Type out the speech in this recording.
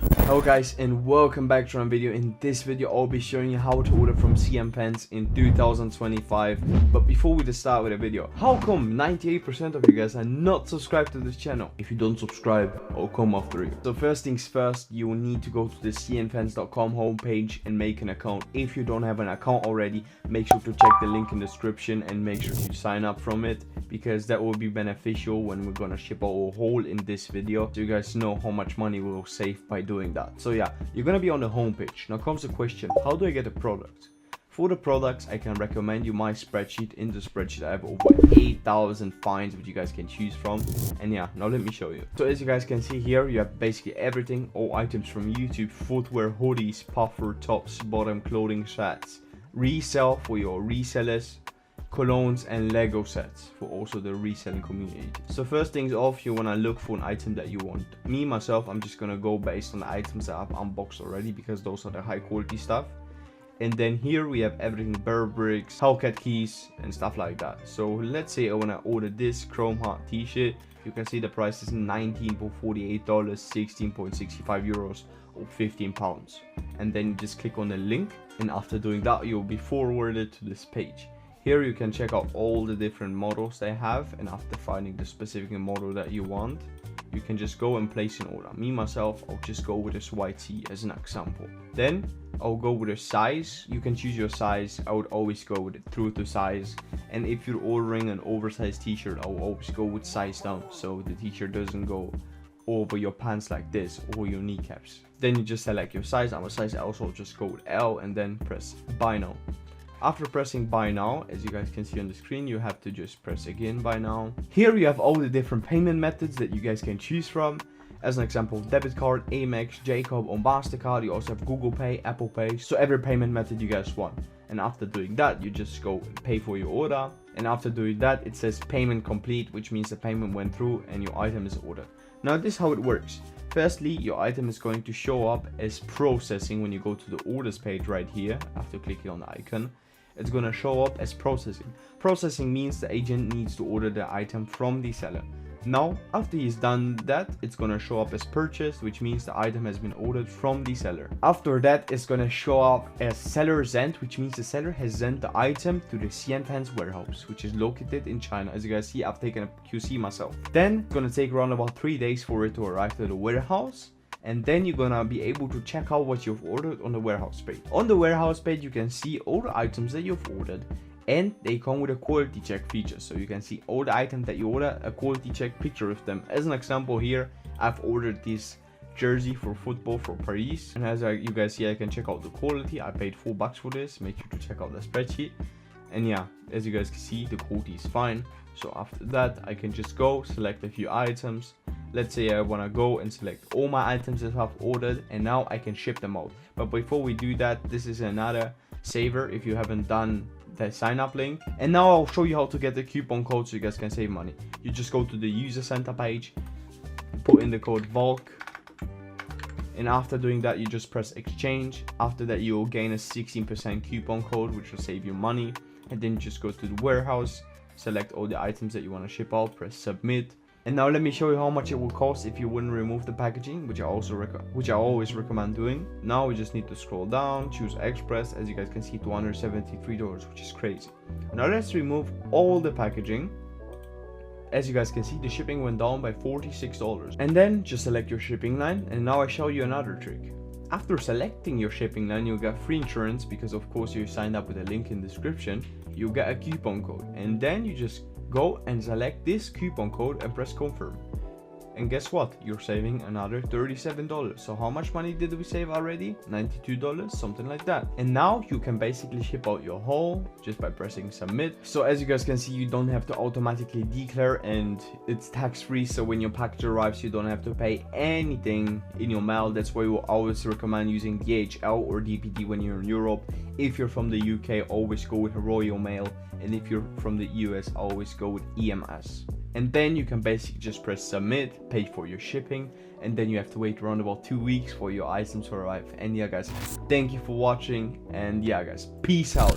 Hello guys, and welcome back to another video. In this video I'll be showing you how to order from Cnfans in 2025. But before we just start with the video, how come 98% of you guys are not subscribed to this channel? If you don't subscribe, I'll come after you. So first things first, you will need to go to the cnfans.com homepage and make an account. If you don't have an account already, make sure to check the link in the description and make sure to sign up from it, because that will be beneficial when we're gonna ship our haul in this video, so you guys know how much money we'll save by doing that. So yeah, you're gonna be on the homepage. Now comes the question, how do I get a product? For the products, I can recommend you my spreadsheet. In the spreadsheet I have over 8,000 finds which you guys can choose from, and yeah, now let me show you. So as you guys can see here, you have basically everything, all items from YouTube: footwear, hoodies, puffer, tops, bottom, clothing, sets, resell for your resellers, colognes, and Lego sets for also the reselling community. So first things off, you want to look for an item that you want. Me myself, I'm just gonna go based on the items that I've unboxed already, because those are the high quality stuff. And then here we have everything: Burberry's, Hellcat keys, and stuff like that. So let's say I want to order this chrome heart t-shirt. You can see the price is $19.48, €16.65, or £15. And then you just click on the link, and after doing that you'll be forwarded to this page. Here you can check out all the different models they have, and after finding the specific model that you want, you can just go and place an order. Me myself, I'll just go with this white tee as an example. Then I'll go with a size. You can choose your size. I would always go with it true to size. And if you're ordering an oversized t-shirt, I'll always go with size down, so the t-shirt doesn't go over your pants like this or your kneecaps. Then you just select your size. I'm a size L, so I'll just go with L and then press buy now. After pressing buy now, as you guys can see on the screen, you have to just press again buy now. Here you have all the different payment methods that you guys can choose from. As an example, debit card, Amex, Jacob, on MasterCard. You also have Google Pay, Apple Pay, so every payment method you guys want. And after doing that, you just go and pay for your order. And after doing that, it says payment complete, which means the payment went through and your item is ordered. Now this is how it works. Firstly, your item is going to show up as processing when you go to the orders page right here. After clicking on the icon, it's going to show up as processing. Processing means the agent needs to order the item from the seller. Now, after he's done that, it's going to show up as purchased, which means the item has been ordered from the seller. After that, it's going to show up as seller sent, which means the seller has sent the item to the Cnfans warehouse, which is located in China. As you guys see, I've taken a QC myself. Then it's going to take around about 3 days for it to arrive to the warehouse. And then you're gonna be able to check out what you've ordered on the warehouse page. On the warehouse page, you can see all the items that you've ordered, and they come with a quality check feature. So you can see all the items that you order, a quality check picture of them. As an example here, I've ordered this jersey for football for Paris, and as you guys see, I can check out the quality. I paid $4 for this. Make sure to check out the spreadsheet. And yeah, as you guys can see, the quality is fine. So after that, I can just go select a few items. Let's say I want to go and select all my items that I've ordered, and now I can ship them out. But before we do that, this is another saver if you haven't done the sign up link. And now I'll show you how to get the coupon code so you guys can save money. You just go to the user center page, put in the code VALK, and after doing that, you just press exchange. After that, you will gain a 16% coupon code, which will save you money. And then you just go to the warehouse, select all the items that you want to ship out, press submit. And now let me show you how much it will cost if you wouldn't remove the packaging, which I always recommend doing. Now we just need to scroll down, choose express. As you guys can see, $273, which is crazy. Now let's remove all the packaging. As you guys can see, the shipping went down by $46. And then just select your shipping line, and now I show you another trick. After selecting your shipping line, you'll get free insurance, because of course you signed up with a link in the description. You'll get a coupon code, and then you just go and select this coupon code and press confirm. And guess what? You're saving another $37. So how much money did we save already? $92, something like that. And now you can basically ship out your haul just by pressing submit. So as you guys can see, you don't have to automatically declare, and it's tax free. So when your package arrives, you don't have to pay anything in your mail. That's why we always recommend using DHL or DPD when you're in Europe. If you're from the UK, always go with Royal Mail. And if you're from the US, always go with EMS. And then you can basically just press submit, pay for your shipping, and then you have to wait around about 2 weeks for your items to arrive. And yeah guys, thank you for watching, and yeah guys, peace out.